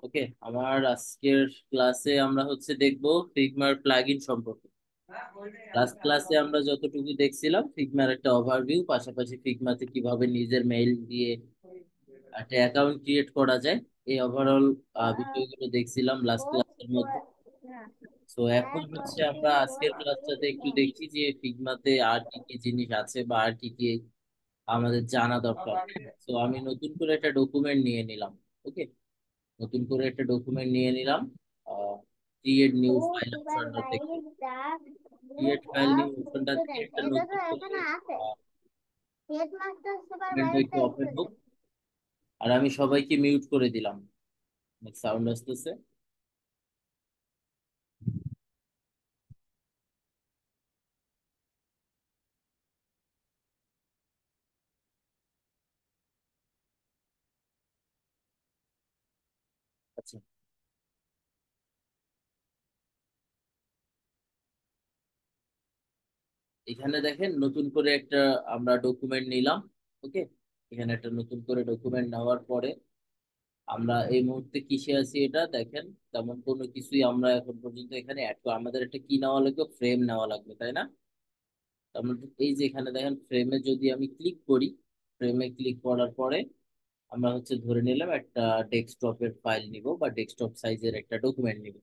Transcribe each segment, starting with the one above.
ওকে, আমার আজকের ক্লাসে আমরা দেখবো ফিগমার প্লাগইন সম্পর্কে। লাস্ট ক্লাসে আমরা যতটুকু দেখছিলাম ফিগমার একটা ওভারভিউ, পাশাপাশি ফিগমাতে কিভাবে নিজের মেইল দিয়ে একটা অ্যাকাউন্ট ক্রিয়েট করা যায়, এই ওভারঅল বিষয়গুলো দেখছিলাম লাস্ট ক্লাসের মধ্যে। তো এখন আমরা আজকের ক্লাসটাতে একটু দেখছি যে ফিগমাতে আর কি কি জিনিস আছে বা আর কি কি আমাদের জানা দরকার। তো আমি নতুন করে একটা ডকুমেন্ট নিয়ে নিলাম। ওকে, নতুন করে একটা ডকুমেন্ট নিয়ে নিলাম। ক্রিয়েট নিউ ফাইল অপশনটা থেকে, ক্রিয়েট ফাইল নিউ অপশনটা থেকে একটা নতুন করে ডকুমেন্টটা একটু ওপেন হোক। আর আমি সবাইকে মিউট করে দিলাম, সাউন্ড আসতেছে। আচ্ছা, এখানে দেখেন নতুন করে একটা আমরা ডকুমেন্ট নিলাম। ওকে, এখানে একটা নতুন করে ডকুমেন্ট নেওয়ার পরে আমরা এই মুহূর্তে কিসে আছি এটা দেখেন। তেমন কোনো কিছুই আমরা এখন পর্যন্ত এখানে অ্যাড করি, আমাদের একটা কি নেওয়া লাগবে, ফ্রেম নেওয়া লাগবে, তাই না? আমরা এই যে এখানে দেখেন ফ্রেমে যদি আমি ক্লিক করি, ফ্রেমে ক্লিক করার পরে আমরা ধরে নিলাম একটা ডেস্কটপের ফাইল নিব বা ডেস্কটপ সাইজের একটা ডকুমেন্ট নিব।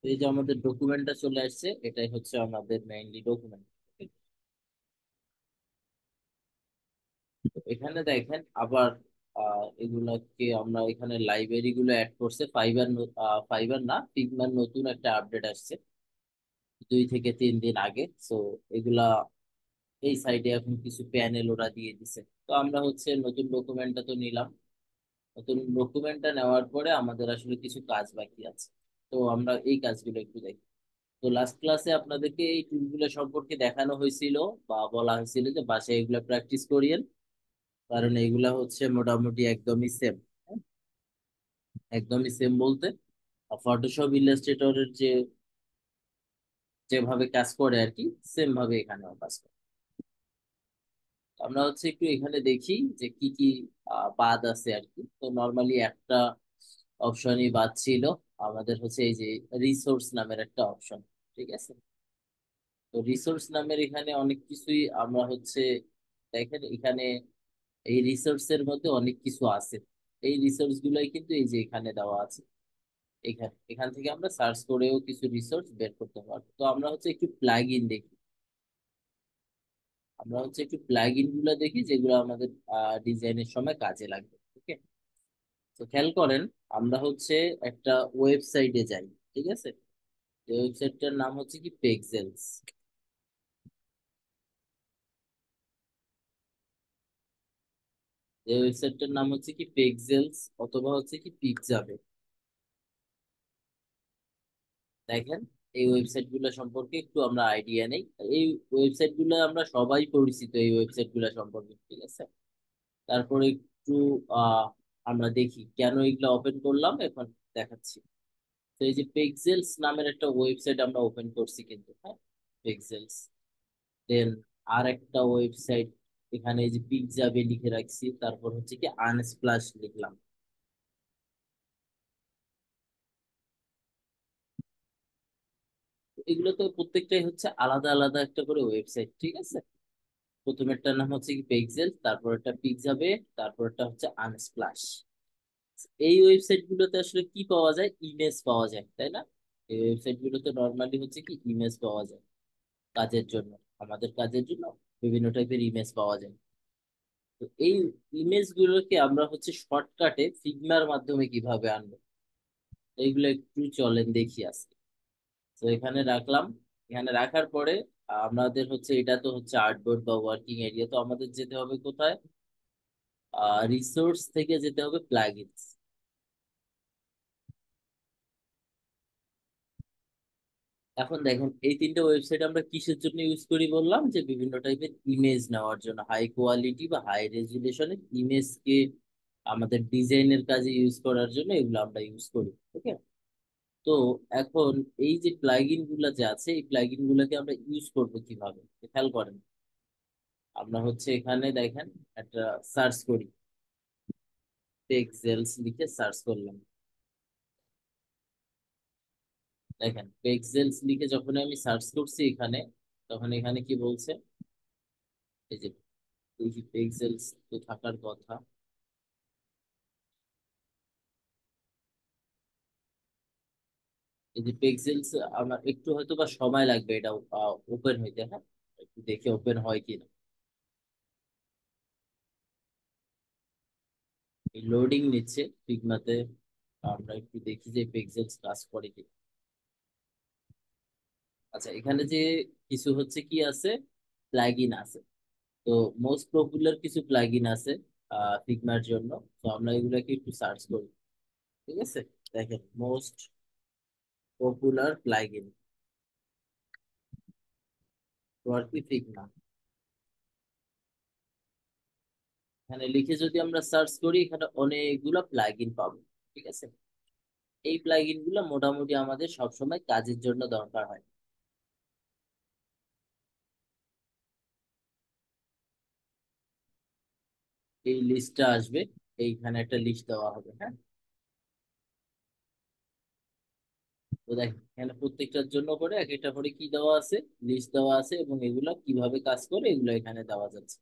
তো এই যে আমাদের ডকুমেন্টটা চলে আসছে, এটাই আমাদের মেইনলি ডকুমেন্ট। এখানে দেখেন আবার এগুলাকে আমরা এখানে লাইব্রেরি গুলো অ্যাড করছে। ফাইবার, ফাইবার না, ফিগমার নতুন একটা আপডেট আসছে 2 থেকে 3 দিন আগে। তো এগুলা এই সাইডে এখন কিছু প্যানেল ওরা দিয়ে দিছে। তো আমরা নতুন ডকুমেন্টটা তো নিলাম। নতুন ডকুমেন্টটা নেওয়ার পরে আমাদের আসলে কিছু কাজ বাকি আছে। তো আমরা এই কাজগুলো একটু দেখি। তো লাস্ট ক্লাসে আপনাদেরকে এই টুলগুলো সম্পর্কে দেখানো হয়েছিল বা বলা হয়েছিল যে বাসায় এগুলো প্র্যাকটিস করিয়েন, কারণ এগুলা মোটামুটি একদমই সেম। একদমই সেম বলতে ফটোশপ ইলাস্ট্রেটরের যেভাবে কাজ করে আর কি, সেম ভাবে এখানেও কাজ করে। আমরা একটু এখানে দেখি যে কি কি বাদ আছে আর কি। তো নর্মালি একটা অপশনই বাদ ছিল আমাদের, এই যে রিসোর্স নামের একটা অপশন। ঠিক আছে, তো রিসোর্স নামের এখানে অনেক কিছুই আমরা দেখেন এখানে এই রিসোর্স এর মধ্যে অনেক কিছু আছে। এই রিসোর্স গুলাই কিন্তু এই যে এখানে দেওয়া আছে। এখানে এখান থেকে আমরা সার্চ করেও কিছু রিসোর্স বের করতে পারবো। তো আমরা একটু প্লাগ ইন দেখি। আমরা একটু প্লাগ ইন গুলো দেখি যেগুলো আমাদের ডিজাইনের সময় কাজে লাগবে। ওকে, তো খেয়াল করেন, আমরা একটা ওয়েবসাইটে যাই। ঠিক আছে, ওয়েবসাইটটার নাম কি পেক্সেলস। এই ওয়েবসাইটটার নাম কি পেক্সেলস, অথবা কি পিক্সাবে। দেখেন, এই ওয়েবসাইট গুলো সম্পর্কে একটু আমরা আইডিয়া নেই। এই ওয়েবসাইট গুলো আমরা সবাই পরিচিত, এই ওয়েবসাইট গুলো সম্পর্কে। ঠিক আছে, তারপরে একটু আমরা দেখি কেন এগুলো ওপেন করলাম এখন দেখাচ্ছি। তো এই যে পেক্সেলস নামের একটা ওয়েবসাইট আমরা ওপেন করছি কিন্তু, হ্যাঁ, পেক্সেলস। দেন আর একটা ওয়েবসাইট, এখানে এই যে পিকজাবে লিখে রাখছি, তারপর কি আনস্প্লাশ লিখলাম। তো এগুলো তো প্রত্যেকটাই আলাদা আলাদা একটা করে ওয়েবসাইট। ঠিক আছে, প্রথমেরটার নাম কি পেক্সেল, তারপর একটা পিকজাবে, তারপর একটা আনস্প্লাশ। এই ওয়েবসাইট গুলোতে আসলে কি পাওয়া যায়, ইমেজ পাওয়া যায়, তাই না? এই ওয়েবসাইট গুলোতে নর্মালি কি ইমেজ পাওয়া যায় কাজের জন্য, আমাদের কাজের জন্য বিভিন্ন টাইপের ইমেজ পাওয়া যায়। তো এই ইমেজ গুলোকে আমরা শর্টকাটে ফিগমার মাধ্যমে কিভাবে আনবো, এইগুলো একটু চলেন দেখি আজকে। তো এখানে রাখলাম। এখানে রাখার পরে আমাদের এটা তো আর্টবোর্ড বা ওয়ার্কিং এরিয়া। তো আমাদের যেতে হবে কোথায়, রিসোর্স থেকে যেতে হবে প্লাগইনস। এখন দেখেন এই 3টে ওয়েবসাইট আমরা কিসের জন্য ইউজ করি বললাম, যে বিভিন্ন টাইপের ইমেজ নেওয়ার জন্য, হাই কোয়ালিটি বা হাই রেজুলেশনের ইমেজকে আমাদের ডিজাইনের কাজে ইউজ করার জন্য এগুলো আমরা ইউজ করি। ওকে, তো এখন এই যে প্লাগইন গুলা যে আছে, এই প্লাগইন গুলাকে আমরা ইউজ করবো কিভাবে, খেয়াল করেন। আমরা এখানে দেখেন একটা সার্চ করি। পেক্সেলস লিখে সার্চ করলাম। দেখেন পেক্সেলস লিখে যখন আমি সার্চ করছি এখানে, তখন এখানে কি বলছে, এই যে এই যে পেক্সেলস তো থাকার কথা, এই যে পেক্সেলস, আমার একটু হয়তো বা সময় লাগবে এটা ওপেন হইতে, হ্যাঁ একটু দেখে ওপেন হয় কিনা। এই লোডিং নিচ্ছে ফিগমাতে, আমরা একটু দেখি যে পেক্সেলস কাজ করে কি। আচ্ছা এখানে যে কিছু হচ্ছে কি আছে, প্লাগইন আছে। তো মোস্ট পপুলার কিছু প্লাগইন আছে ফিগমার জন্য। তো আমরা এগুলাকে একটু সার্চ করি, ঠিক আছে। দেখেন মোস্ট পপুলার প্লাগইন ফর কি ফিগমা, এখানে লিখে যদি আমরা সার্চ করি এখানে অনেকগুলো প্লাগইন পাবো, ঠিক আছে। এই প্লাগইন গুলো মোটামুটি আমাদের সবসময় কাজের জন্য দরকার হয়। এই লিস্টটা আসবে, এইখানে একটা লিস্ট দেওয়া হবে, হ্যাঁ। তো দেখেন এখানে প্রত্যেকটার জন্য করে এক একটা করে কি দেওয়া আছে, লিস্ট দেওয়া আছে, এবং এগুলা কিভাবে কাজ করে এগুলো এখানে দেওয়া যাচ্ছে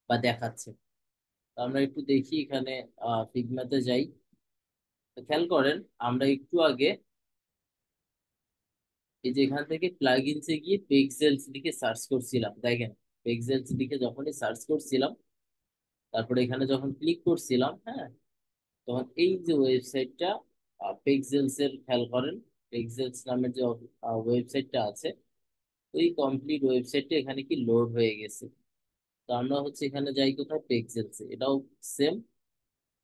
বা দেখাচ্ছে। তো আমরা একটু দেখি এখানে ফিগমাতে যাই। তো খেয়াল করেন আমরা একটু আগে এই যে এখান থেকে প্লাগইনসে গিয়ে পেক্সেলস লিখে সার্চ করছিলাম, দেখেন পেক্সেলস লিখে যখনই সার্চ করছিলাম, তারপরে এখানে যখন ক্লিক করছিলাম, হ্যাঁ, তখন এই যে ওয়েবসাইটটা পেক্সেলস এর, খেয়াল করেন পেক্সেলস নামের যে ওয়েবসাইটটা আছে, ওই কমপ্লিট ওয়েবসাইটটা এখানে কি লোড হয়ে গেছে। তো আমরা হচ্ছে এখানে যাই কোথায়, পেক্সেলস, এটাও সেম,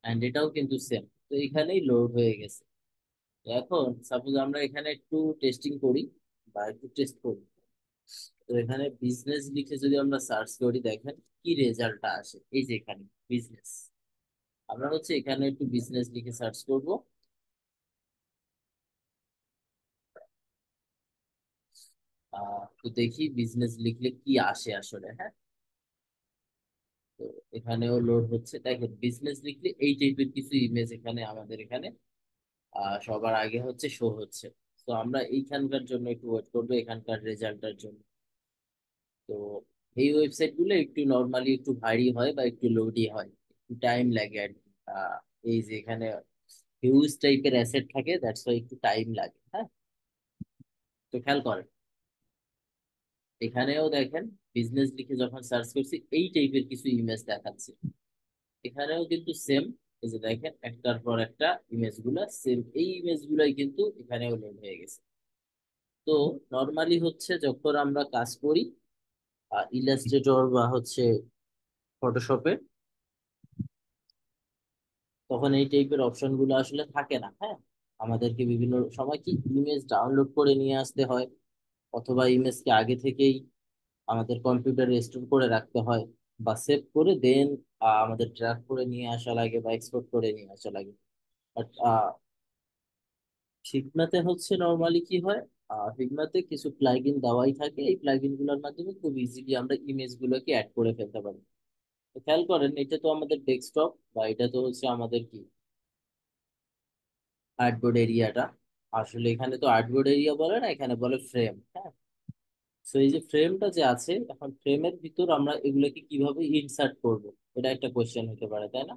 এন্ড এটাও কিন্তু সেম। তো এখানেই লোড হয়ে গেছে। তো এখন সাপোজ আমরা এখানে একটু টেস্টিং করি বা একটু টেস্ট করি। তো এখানে বিজনেস লিখে যদি আমরা সার্চ করি, দেখেন কি রেজাল্টটা আসে, এই যে এখানে বিজনেস। আমরা হচ্ছে এখানে একটু বিজনেস লিখে সার্চ করব। তো দেখি বিজনেস লিখলে কি আসে আসলে, হ্যাঁ। তো এখানেও লোড হচ্ছে, দেখেন বিজনেস লিখলে এই টাইপের কিছু ইমেজ এখানে আমাদের এখানে সবার আগে হচ্ছে শো হচ্ছে। তো আমরা এইখানকার জন্য একটু ওয়েট করবো এখানকার রেজাল্টের জন্য। তো এই ওয়েবসাইট গুলো একটু নর্মালি একটু ভারী হয় বা একটু লোডি হয়, একটু টাইম লাগে আর কি। এই যে এখানে হিউজ টাইপের অ্যাসেট থাকে, দ্যাটস ওয়াই একটু টাইম লাগে, হ্যাঁ। তো খেয়াল করেন এখানেও দেখেন বিজনেস লিখে যখন সার্চ করছি এই টাইপের কিছু ইমেজ দেখাচ্ছে। এখানেও কিন্তু সেম, এই যে দেখেন একটার পর একটা ইমেজ গুলা সেম, এই ইমেজ গুলাই কিন্তু এখানেও লোড হয়ে গেছে। তো নর্মালি হচ্ছে যখন আমরা কাজ করি ইলাস্ট্রেটর বা হচ্ছে ফটোশপে, তখন এই টাইপের অপশন গুলো আসলে থাকে না, হ্যাঁ। আমাদেরকে বিভিন্ন সময় কি ইমেজ ডাউনলোড করে নিয়ে আসতে হয়, অথবা ইমেজকে আগে থেকেই আমাদের কম্পিউটারে স্টোর করে রাখতে হয়, বা সেভ করে দেন আমাদের ড্রাগ করে নিয়ে আসা লাগে বা এক্সপোর্ট করে নিয়ে আসা লাগে। বাট ফিগমাতে হচ্ছে নর্মালি কি হয়, ফিগমাতে কিছু প্লাগইন দেওয়াই থাকে, এই প্লাগইন গুলোর মাধ্যমে খুব ইজিলি আমরা ইমেজ গুলোকে অ্যাড করে ফেলতে পারি। তো খেয়াল করেন এটা তো আমাদের ডেস্কটপ, বা এটা তো হচ্ছে আমাদের কি আর্টবোর্ড এরিয়াটা। আসলে এখানে তো আর্টবোর্ড এরিয়া বলে না, এখানে বলে ফ্রেম, হ্যাঁ। তো এই যে ফ্রেমটা যে আছে, এখন ফ্রেমের ভিতর আমরা এগুলোকে কিভাবে ইনসার্ট করব, এটা একটা কোশ্চেন হতে পারে, তাই না।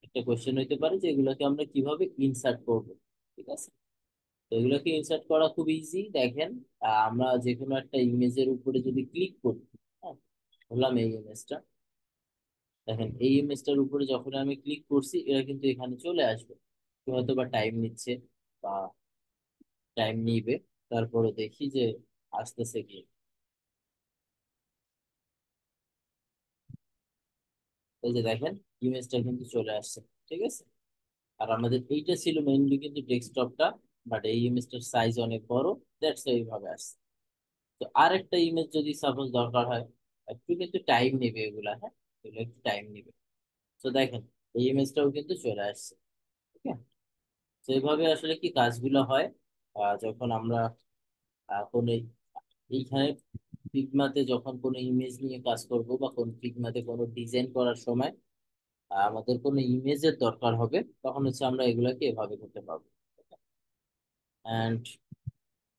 একটা কোশ্চেন হতে পারে যে এগুলোকে আমরা কিভাবে ইনসার্ট করব, ঠিক আছে। তো এগুলোকে ইনসার্ট করা খুব ইজি, দেখেন আমরা যে কোনো একটা ইমেজের উপরে যদি ক্লিক করি, হ্যাঁ, বললাম এই ইমেজটা, দেখেন এই ইমেজটার উপরে যখন আমি ক্লিক করছি এরা কিন্তু এখানে চলে আসবে। তো হয়তো বা টাইম নিচ্ছে বা টাইম নিবে, তারপরে দেখি যে আসতেছে কি। এই যে দেখেন ইমেজটা কিন্তু চলে আসছে, ঠিক আছে। আর আমাদের এইটা ছিল মেইনলি কিন্তু ডেস্কটপটা, বাট এই ইমেজটার সাইজ অনেক বড়, দ্যাটস এইভাবে আসছে। তো আরেকটা ইমেজ যদি সাপোজ দরকার হয়, একটু কিন্তু টাইম নেবে এগুলা, হ্যাঁ, এগুলো একটু টাইম নেবে। তো দেখেন এই ইমেজটাও কিন্তু চলে আসছে, ঠিক আছে। তো এইভাবে আসলে কি কাজগুলো হয় যখন আমরা কোনো এইখানে ফিগমাতে যখন কোনো ইমেজ নিয়ে কাজ করব বা কোন ফিগমাতে কোনো ডিজাইন করার সময়, আমাদের কোনো ইমেজের দরকার হবে, তখন হচ্ছে আমরা এগুলাকে এভাবে করতে পারবো। অ্যান্ড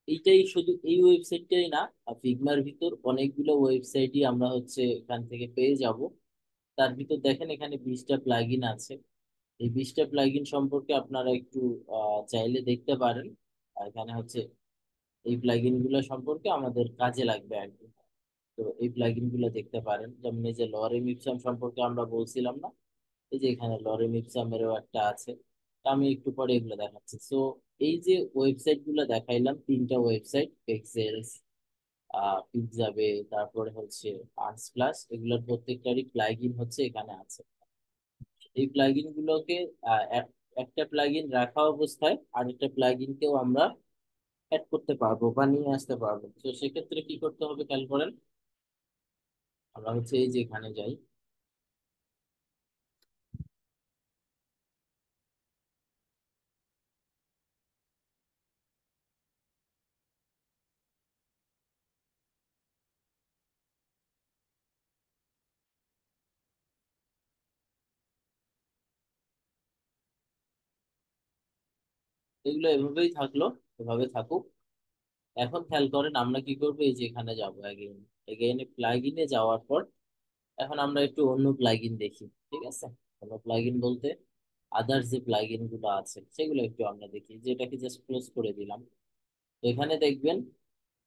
এইটাই শুধু এই ওয়েবসাইটটাই না, ফিগমার ভিতর অনেকগুলো ওয়েবসাইটই আমরা হচ্ছে এখান থেকে পেয়ে যাব। তার ভিতর দেখেন এখানে 20টা প্লাগইন আছে। এই 20টা প্লাগইন সম্পর্কে আপনারা একটু চাইলে দেখতে পারেন। আর এখানে হচ্ছে এই প্লাগইন গুলো সম্পর্কে আমাদের কাজে লাগবে আর কি। তো এই প্লাগইন গুলো দেখতে পারেন, যেমন এই যে লরেম ইপসাম সম্পর্কে আমরা বলছিলাম না, এই যে এখানে লরেম ইপসামেরও একটা আছে। তা আমি একটু পরে এগুলো দেখাচ্ছি। সো এই যে ওয়েবসাইট গুলো দেখাইলাম, 3টা ওয়েবসাইট, পেক্সেলস, পিকজাবে, তারপরে হচ্ছে আর্টসপ্লাস, এগুলোর প্রত্যেকটারই প্লাগইন হচ্ছে এখানে আছে। এই প্লাগইন গুলোকে একটা প্লাগইন রাখা অবস্থায় আরেকটা প্লাগইনকেও আমরা অ্যাড করতে পারবো বা নিয়ে আসতে পারবো। তো সেক্ষেত্রে কি করতে হবে খেয়াল করেন। আমরা হচ্ছে এই যে এখানে যাই, এগুলো এভাবেই থাকলো, এভাবে থাকুক। এখন খেয়াল করেন আমরা কি করবো, এই যে এখানে যাবো এগেইন, এগেইন প্লাগইনে যাওয়ার পর এখন আমরা একটু অন্য প্লাগইন দেখি। ঠিক আছে, অন্য প্লাগইন বলতে আদার্স যে প্লাগইন গুলো আছে সেগুলো একটু আমরা দেখি, যেটাকে জাস্ট ক্লোজ করে দিলাম। তো এখানে দেখবেন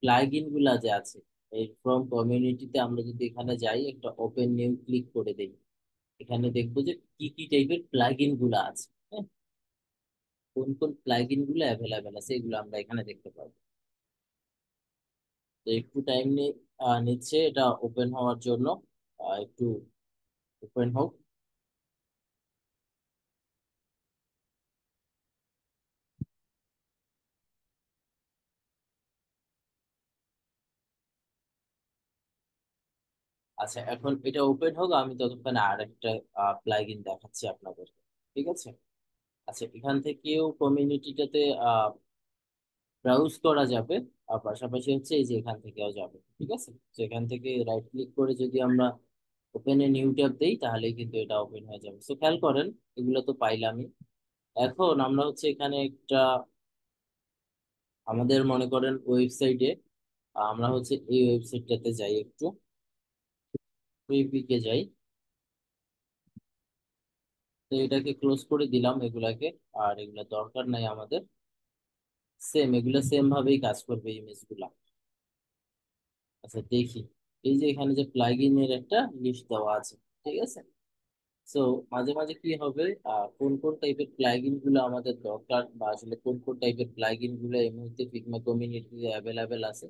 প্লাগইন গুলা যে আছে, এই ফ্রম কমিউনিটিতে আমরা যদি এখানে যাই, একটা ওপেন নিউ ক্লিক করে দেই, এখানে দেখবো যে কি কি টাইপের প্লাগইন গুলা আছে। হ্যাঁ, কোন কোন প্লাগইন গুলো অ্যাভেলেবেল আছে এগুলো আমরা এখানে দেখতে পাবো। তো একটু টাইম নিচ্ছে এটা ওপেন হওয়ার জন্য। একটু ওপেন হোক। আচ্ছা, এখন এটা ওপেন হোক, আমি ততক্ষণে আরেকটা প্লাগইন দেখাচ্ছি আপনাদের। ঠিক আছে। আচ্ছা, এখান থেকেও কমিউনিটিটাতে ব্রাউজ করা যাবে, আর পাশাপাশি হচ্ছে এই যে এখান থেকেও যাবে। ঠিক আছে, তো এখান থেকে রাইট ক্লিক করে যদি আমরা ওপেন এ নিউ ট্যাব দেই, তাহলে কিন্তু এটা ওপেন হয়ে যাবে। তো খেয়াল করেন, এগুলো তো পাইলামই। এখন আমরা হচ্ছে এখানে একটা আমাদের মনে করেন ওয়েবসাইটে, আমরা হচ্ছে এই ওয়েবসাইটটাতে যাই, একটু কুইপিকে যাই। তো এটাকে ক্লোজ করে দিলাম এগুলাকে, আর এগুলা দরকার নাই আমাদের। সেম এগুলা সেম ভাবেই কাজ করবে ইমেজ গুলা। আচ্ছা দেখি, এই যে এখানে যে প্লাগইন এর একটা লিস্ট দেওয়া আছে। ঠিক আছে। সো মাঝে মাঝে কি হবে, কোন কোন টাইপের প্লাগইন গুলো আমাদের দরকার, বা আসলে কোন কোন টাইপের প্লাগইন গুলো এই মুহূর্তে ফিগমা কমিউনিটিতে অ্যাভেলেবেল আছে,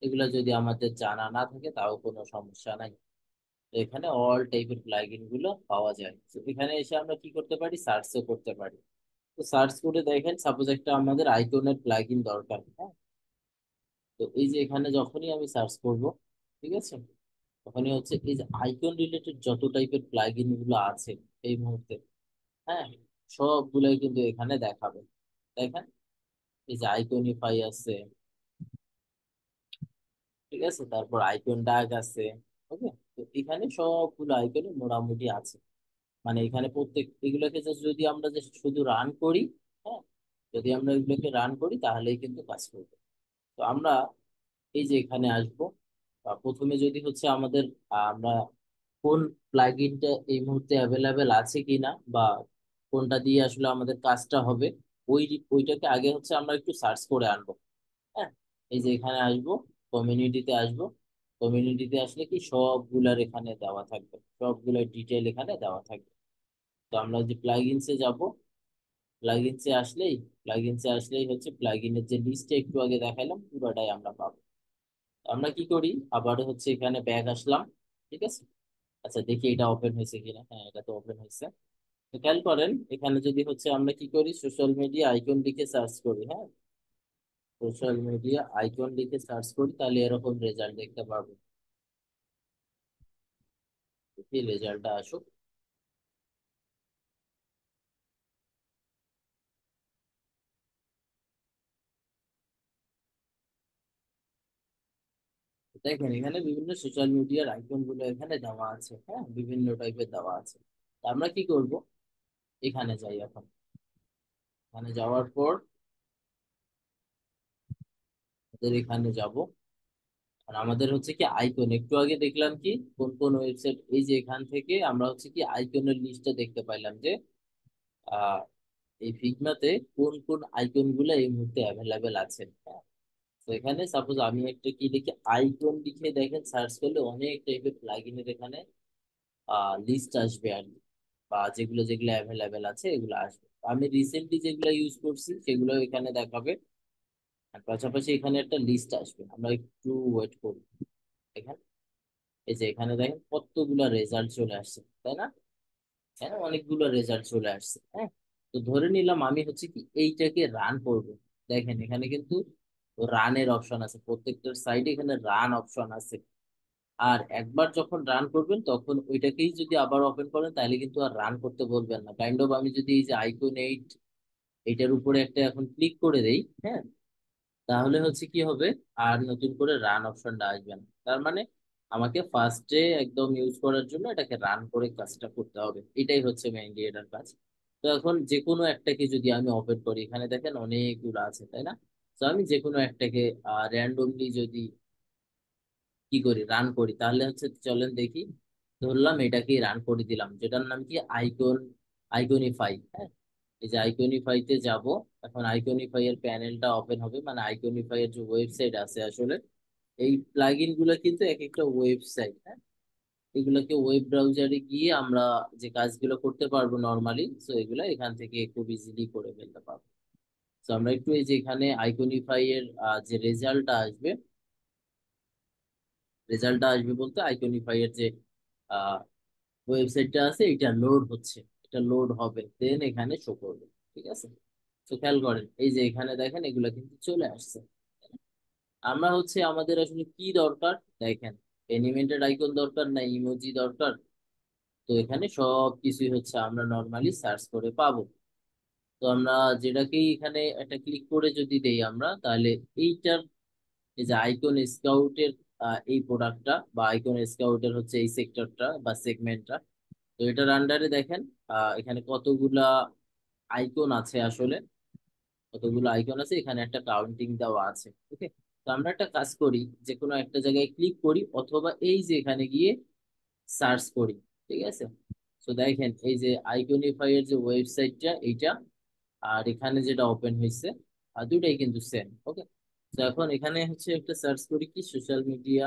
এগুলো যদি আমাদের জানা না থাকে তাও কোনো সমস্যা নাই। তো এখানে অল টাইপের প্লাগইন গুলো পাওয়া যায়। তো এখানে এসে আমরা কি করতে পারি, সার্চও করতে পারি। তো সার্চ করে দেখেন, সাপোজ একটা আমাদের আইকনের প্লাগইন দরকার। হ্যাঁ, তো এই যে এখানে যখনই আমি সার্চ করব, ঠিক আছে, তখনই হচ্ছে এই যে আইকন রিলেটেড যত টাইপের প্লাগইন গুলো আছে এই মুহূর্তে, হ্যাঁ, সবগুলোই কিন্তু এখানে দেখাবে। দেখেন, এই যে আইকনিফাই আছে, ঠিক আছে, তারপর আইকন ডাক আছে। ওকে, তো এখানে সবগুলো আইকনই মোটামুটি আছে। মানে এখানে প্রত্যেক এগুলোকে just যদি আমরা just শুধু রান করি, হ্যাঁ, যদি আমরা এগুলোকে রান করি তাহলেই কিন্তু কাজ করবে। তো আমরা এই যে এখানে আসবো, প্রথমে যদি হচ্ছে আমাদের আমরা কোন প্লাগইনটা এই মুহূর্তে অ্যাভেলেবেল আছে কিনা, বা কোনটা দিয়ে আসলে আমাদের কাজটা হবে, ওইটাকে আগে হচ্ছে আমরা একটু সার্চ করে আনবো। হ্যাঁ, এই যে এখানে আসবো, কমিউনিটিতে আসবো। কমিউনিটিতে আসলে কি সবগুলার এখানে দেওয়া থাকবে, সবগুলোর ডিটেল এখানে দেওয়া থাকবে। তো আমরা যে প্লাগইনসে যাব, প্লাগইনসে আসলেই হচ্ছে প্লাগইনের যে লিস্টে একটু আগে দেখালাম পুরোটাই আমরা পাবো। তো আমরা কি করি, আবার হচ্ছে এখানে ব্যাগ আসলাম। ঠিক আছে। আচ্ছা দেখি এটা ওপেন হয়েছে কিনা, হ্যাঁ এটা তো ওপেন হয়েছে। তো খেয়াল করেন, এখানে যদি হচ্ছে আমরা কি করি, সোশ্যাল মিডিয়া আইকন লিখে সার্চ করি, হ্যাঁ, সোশ্যাল মিডিয়া আইকন লিখে সার্চ করি, তাহলে এরকম রেজাল্ট দেখতে পারবো। দেখি রেজাল্টটা আসুক। দেখেন এখানে বিভিন্ন সোশ্যাল মিডিয়ার আইকন গুলো এখানে দেওয়া আছে, হ্যাঁ, বিভিন্ন টাইপের দেওয়া আছে। আমরা কি করব, এখানে যাই এখন। এখানে যাওয়ার পর আমাদের এখানে যাব। আর আমাদের হচ্ছে কি আইকন, একটু আগে দেখলাম কি কোন কোন ওয়েবসাইট, এই যে এখান থেকে আমরা হচ্ছে কি আইকনের লিস্টটা দেখতে পাইলাম যে আহ এই ফিগমাতে কোন কোন আইকন গুলো এই মুহূর্তে অ্যাভেলেবেল আছে। হ্যাঁ, তো এখানে সাপোজ আমি একটা কি লিখে আইকন লিখে দেখেন সার্চ করলে অনেক টাইপের প্লাগইনের এখানে লিস্ট আসবে আর কি। বা যেগুলো যেগুলো অ্যাভেলেবেল আছে এগুলো আসবে। আমি রিসেন্টলি যেগুলো ইউজ করছি সেগুলো এখানে দেখাবে। আর পাশাপাশি এখানে একটা লিস্ট আসবে, আমরা একটু ওয়েট করব। এখানে এই যে এখানে দেখেন কতগুলা রেজাল্ট চলে আসছে, তাই না? হ্যাঁ, অনেকগুলো রেজাল্ট চলে আসছে। হ্যাঁ, তো ধরে নিলাম আমি হচ্ছে কি এইটাকে রান করব। দেখেন এখানে কিন্তু রানের অপশন আছে, প্রত্যেকটার সাইডে এখানে রান অপশন আছে। আর একবার যখন রান করবেন তখন ওইটাকেই যদি আবার ওপেন করেন তাহলে কিন্তু আর রান করতে বলবেন না। কাইন্ড অফ আমি যদি এই যে আইকন এইটার উপরে একটা এখন ক্লিক করে দেই, হ্যাঁ, তাহলে হচ্ছে কি হবে, আর নতুন করে রান অপশনটা আসবে না। তার মানে আমাকে ফার্স্টে একদম ইউজ করার জন্য এটাকে রান করে কাজটা করতে হবে, এটাই হচ্ছে মেইনলি এটার কাজ। তো এখন যে কোনো একটাকে যদি আমি ওপেন করি, এখানে দেখেন অনেকগুলো আছে, তাই না? তো আমি যে কোনো একটাকে র্যান্ডমলি যদি কি করি, রান করি, তাহলে হচ্ছে চলেন দেখি। ধরলাম এটাকেই রান করে দিলাম, যেটার নাম কি আইকন, আইকনিফাই। হ্যাঁ, এই যে আইকনিফাইতে যাব। এখন আইকনিফাই এর প্যানেলটা ওপেন হবে, মানে আইকনিফাই এর যে ওয়েবসাইট আছে আসলে, এই প্লাগইন গুলো কিন্তু এক একটা ওয়েবসাইট। হ্যাঁ, এগুলোকে ওয়েব ব্রাউজারে গিয়ে আমরা যে কাজগুলো করতে পারবো নর্মালি, তো এগুলো এখান থেকে খুব ইজিলি করে ফেলতে পারবো। তো আমরা একটু এই যে এখানে আইকনিফাই এর যে রেজাল্টটা আসবে বলতে আইকনিফাই এর যে ওয়েবসাইটটা আছে এটা লোড হচ্ছে, এটা লোড হবে দেন এখানে শো করবে। ঠিক আছে, তো খেয়াল করেন এই যে এখানে দেখেন এগুলা কিন্তু চলে আসছে। আমরা হচ্ছে আমাদের আসলে কি দরকার, দেখেন অ্যানিমেটেড আইকন দরকার না ইমোজি দরকার? তো এখানে সব কিছুই হচ্ছে আমরা নর্মালি সার্চ করে পাবো। তো আমরা যেটাকেই এখানে একটা ক্লিক করে যদি দেই আমরা, তাহলে এইটার এই যে আইকন স্কাউটের এই প্রোডাক্টটা বা আইকন স্কাউটের হচ্ছে এই সেক্টরটা বা সেগমেন্টটা, তো এটার আন্ডারে দেখেন এখানে কতগুলা আইকন আছে আসলে, কতগুলো আইকন আছে, এখানে একটা কাউন্টিং দেওয়া আছে। ওকে, তো আমরা একটা কাজ করি, যে কোনো একটা জায়গায় ক্লিক করি অথবা এই যে এখানে গিয়ে সার্চ করি। ঠিক আছে, তো দেখেন এই যে আইকনিফাই এর যে ওয়েবসাইটটা এইটা, আর এখানে যেটা ওপেন হয়েছে, আর দুটাই কিন্তু সেম। ওকে, তো এখন এখানে হচ্ছে একটা সার্চ করি কি social media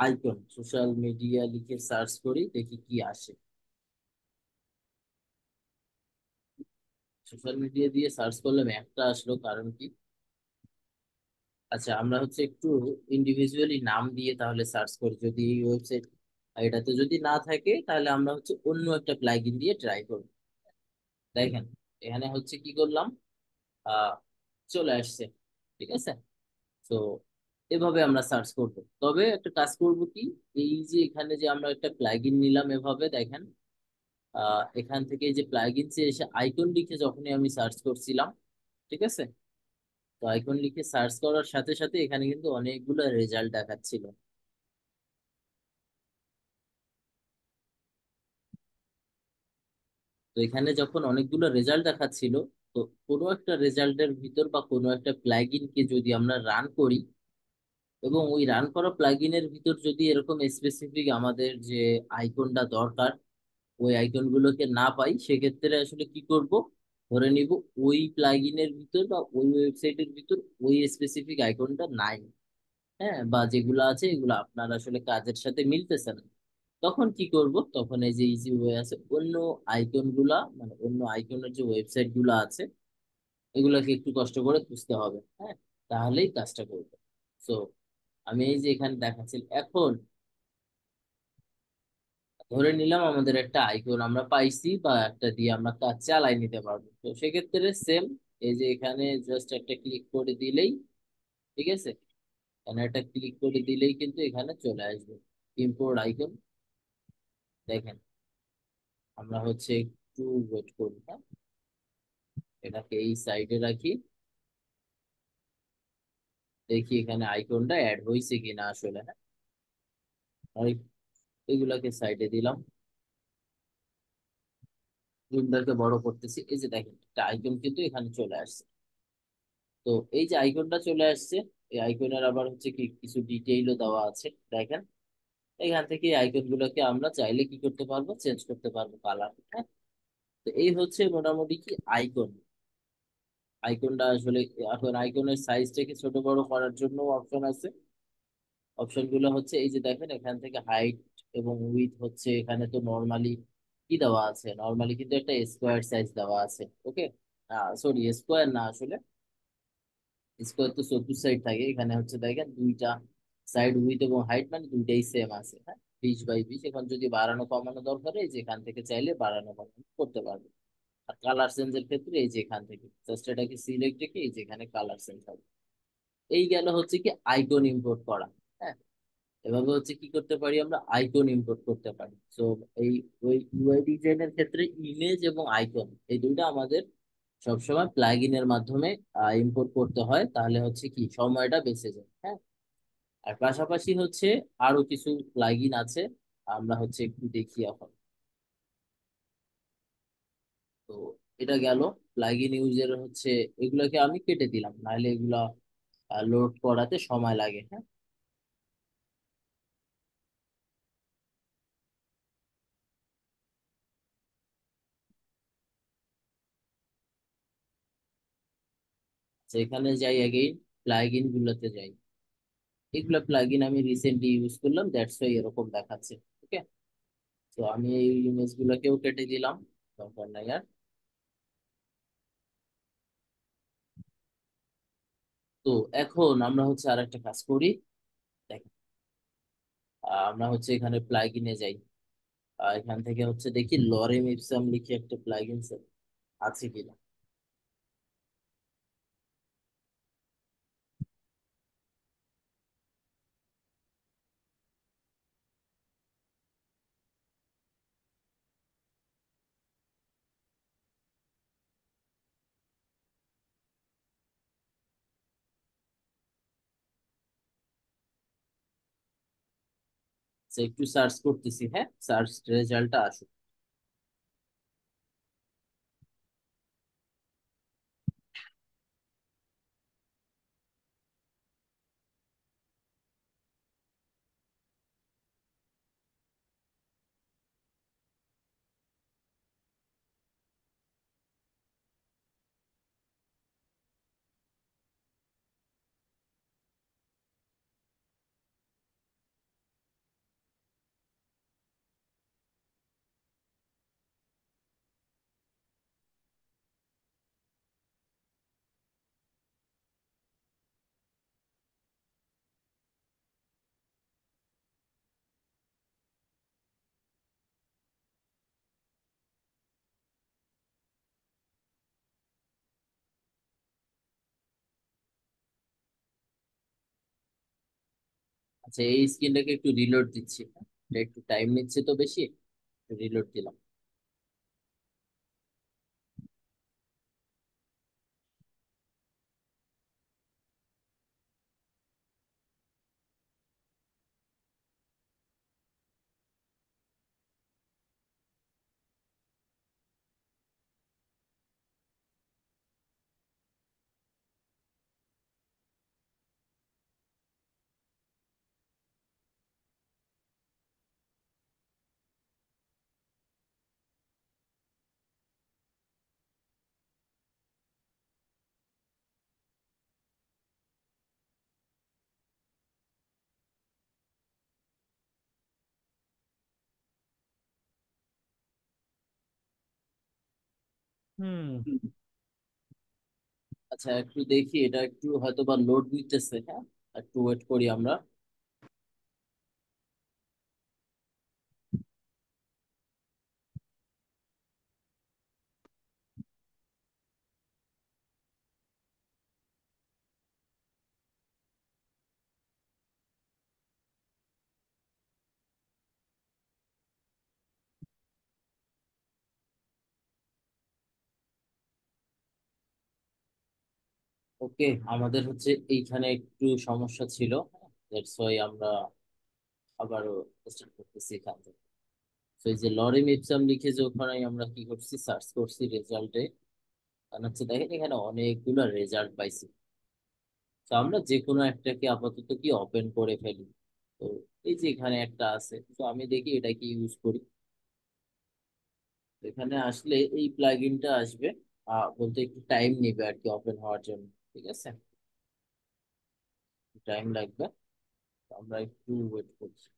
icon, social media লিখে সার্চ করি দেখি কি আসে। সোশ্যাল মিডিয়া দিয়ে সার্চ করলাম, একটা আসলো, কারণ কি, আচ্ছা আমরা হচ্ছে একটু ইন্ডিভিজুয়ালি নাম দিয়ে তাহলে সার্চ করি, যদি এই ওয়েবসাইট এটাতে যদি না থাকে তাহলে আমরা হচ্ছে অন্য একটা প্লাগইন দিয়ে ট্রাই করব। দেখেন এখানে হচ্ছে কি করলাম, আহ চলে আসছে। ঠিক আছে, তো এভাবে আমরা সার্চ করব। তবে একটা কাজ করব কি, এই যে এখানে যে আমরা একটা প্লাগইন নিলাম এভাবে দেখেন, এখান থেকে এই যে প্লাগইনসে এসে আইকন লিখে যখনই আমি সার্চ করছিলাম, ঠিক আছে, তো আইকন লিখে সার্চ করার সাথে সাথে এখানে কিন্তু অনেকগুলো রেজাল্ট দেখাচ্ছিল। তো এখানে যখন অনেকগুলো রেজাল্ট দেখাচ্ছিল, তো কোনো একটা রেজাল্টের ভিতর বা কোনো একটা প্লাগইনকে যদি আমরা রান করি, এবং ওই রান করা প্লাগইনের ভিতর যদি এরকম স্পেসিফিক আমাদের যে আইকনটা দরকার ওই আইকন গুলোকে না পাই, সেক্ষেত্রে আসলে কি করব, ধরে নিব ওই প্লাগইনের ভিতর বা ওই ওয়েবসাইটের ভিতর ওই স্পেসিফিক আইকনটা নাই। হ্যাঁ, বা যেগুলো আছে এগুলো আপনার আসলে কাজের সাথে মিলতেছে না। তখন কি করব, তখন এই যে ইজি ওয়ে আছে, অন্য আইকন গুলা মানে অন্য আইকনের যে ওয়েবসাইট গুলো আছে এগুলাকে একটু কষ্ট করে খুঁজতে হবে। হ্যাঁ, তাহলেই কাজটা করবে। তো আমি এই যে এখানে দেখাচ্ছি এখন, ধরে নিলাম আমাদের একটা আইকন আমরা পাইছি বা একটা দিয়ে আমরা কাজ চালাই নিতে পারবো, তো সেক্ষেত্রে সেম এই যে এখানে জাস্ট একটা ক্লিক করে দিলেই, ঠিক আছে, এখানে একটা ক্লিক করে দিলেই কিন্তু এখানে চলে আসবে ইম্পোর্ট আইকন। দেখেন আমরা হচ্ছে একটু ওয়েট করি, হ্যাঁ, এটাকে এই সাইডে রাখি, দেখি এখানে আইকনটা অ্যাড হয়েছে কিনা আসলে। হ্যাঁ, আর এগুলাকে সাইডে দিলাম। উইন্ডোকে বড় করতেছি, এই যে দেখেন একটা আইকন কিন্তু এখানে চলে আসছে। তো এই যে আইকনটা চলে আসছে, এই আইকনের আবার হচ্ছে কি কিছু ডিটেইলও দেওয়া আছে দেখেন। এখান থেকে এই আইকন গুলোকে আমরা চাইলে কি করতে পারবো, চেঞ্জ করতে পারবো কালার। হ্যাঁ, তো এই হচ্ছে মোটামুটি কি আইকন। আইকনটা আসলে, এখন আইকনের সাইজটাকে ছোট বড় করার জন্য অপশন আছে। অপশন গুলো হচ্ছে এই যে দেখেন, এখান থেকে হাইট এবং উইথ হচ্ছে, এখানে তো নর্মালি কি দেওয়া আছে, নর্মালি কিন্তু একটা স্কোয়ার সাইজ দেওয়া আছে। ওকে, সরি স্কোয়ার না আসলে, স্কোয়ার তো 24 সাইড থাকে, এখানে হচ্ছে দেখেন দুইটা সাইড উইথ এবং হাইট মানে দুইটাই সেম আছে। হ্যাঁ, 20 বাই 20, এখন যদি বাড়ানো কমানো দরকার হয়, এই যে এখান থেকে চাইলে বাড়ানো কমানো করতে পারবে। আর কালার চেঞ্জের ক্ষেত্রে এই যে এখান থেকে জাস্ট এটাকে সিলেক্ট রেখে এই যে এখানে কালার চেঞ্জ হবে। এই গেল হচ্ছে কি আইকন ইম্পোর্ট করা। হ্যাঁ, এভাবে হচ্ছে কি করতে পারি, আমরা আইকন ইম্পোর্ট করতে পারি। সো এই ওই ইউআই ডিজাইনের ক্ষেত্রে ইমেজ এবং আইকন এই দুইটা আমাদের সবসময় প্লাগইনের মাধ্যমে ইম্পোর্ট করতে হয়, তাহলে হচ্ছে কি সময়টা বেঁচে যায়। হ্যাঁ, আর পাশাপাশি হচ্ছে আরো কিছু প্লাগইন আছে, আমরা হচ্ছে একটু দেখি এখন। তো এটা গেল প্লাগইন ইউজের হচ্ছে, এগুলোকে আমি কেটে দিলাম, নাহলে এগুলা লোড করাতে সময় লাগে। হ্যাঁ, তো এখানে যাই এগেইন, প্লাগইন গুলোতে যাই। এগুলা প্লাগইন আমি রিসেন্টলি ইউজ করলাম, দ্যাটস ওয়াই এরকম দেখাচ্ছে। ওকে, তো আমি এই ইমেজ গুলোকেও কেটে দিলাম, দরকার নাই আর। তো এখন আমরা হচ্ছে আর একটা কাজ করি, দেখেন, আমরা হচ্ছে এখানে প্লাগইনে যাই। এখান থেকে হচ্ছে দেখি লরেম ইপসাম লিখে একটা প্লাগইন আছে কিনা। তো একটু সার্চ করতেছি, হ্যাঁ, সার্চ রেজাল্টটা আসুক। আচ্ছা, এই স্ক্রিনটাকে একটু রিলোড দিচ্ছি, হ্যাঁ? এটা একটু টাইম নিচ্ছে তো বেশি, রিলোড দিলাম। হুম। আচ্ছা, একটু দেখি, এটা একটু হয়তো বা লোড নিতেছে। হ্যাঁ, একটু ওয়েট করি আমরা। ওকে, আমাদের হচ্ছে এইখানে একটু সমস্যা ছিল, দ্যাটস ওয়াই আমরা আবারও স্টার্ট করতেছি এখান থেকে। তো এই যে লরিম ইপসাম লিখে যে ওখানে আমরা কি করছি, সার্চ করছি রেজাল্টে, কারণ হচ্ছে দেখেন এখানে অনেকগুলো রেজাল্ট পাইছি। তো আমরা যে কোনো একটাকে আপাতত কি ওপেন করে ফেলি। তো এই যে এখানে একটা আছে, তো আমি দেখি এটা কি ইউজ করি। তো এখানে আসলে এই প্লাগইনটা আসবে, বলতে একটু টাইম নেবে আর কি ওপেন হওয়ার জন্য। ঠিক আছে, টাইম লাগবে, তো আমরা একটু ওয়েট করছি।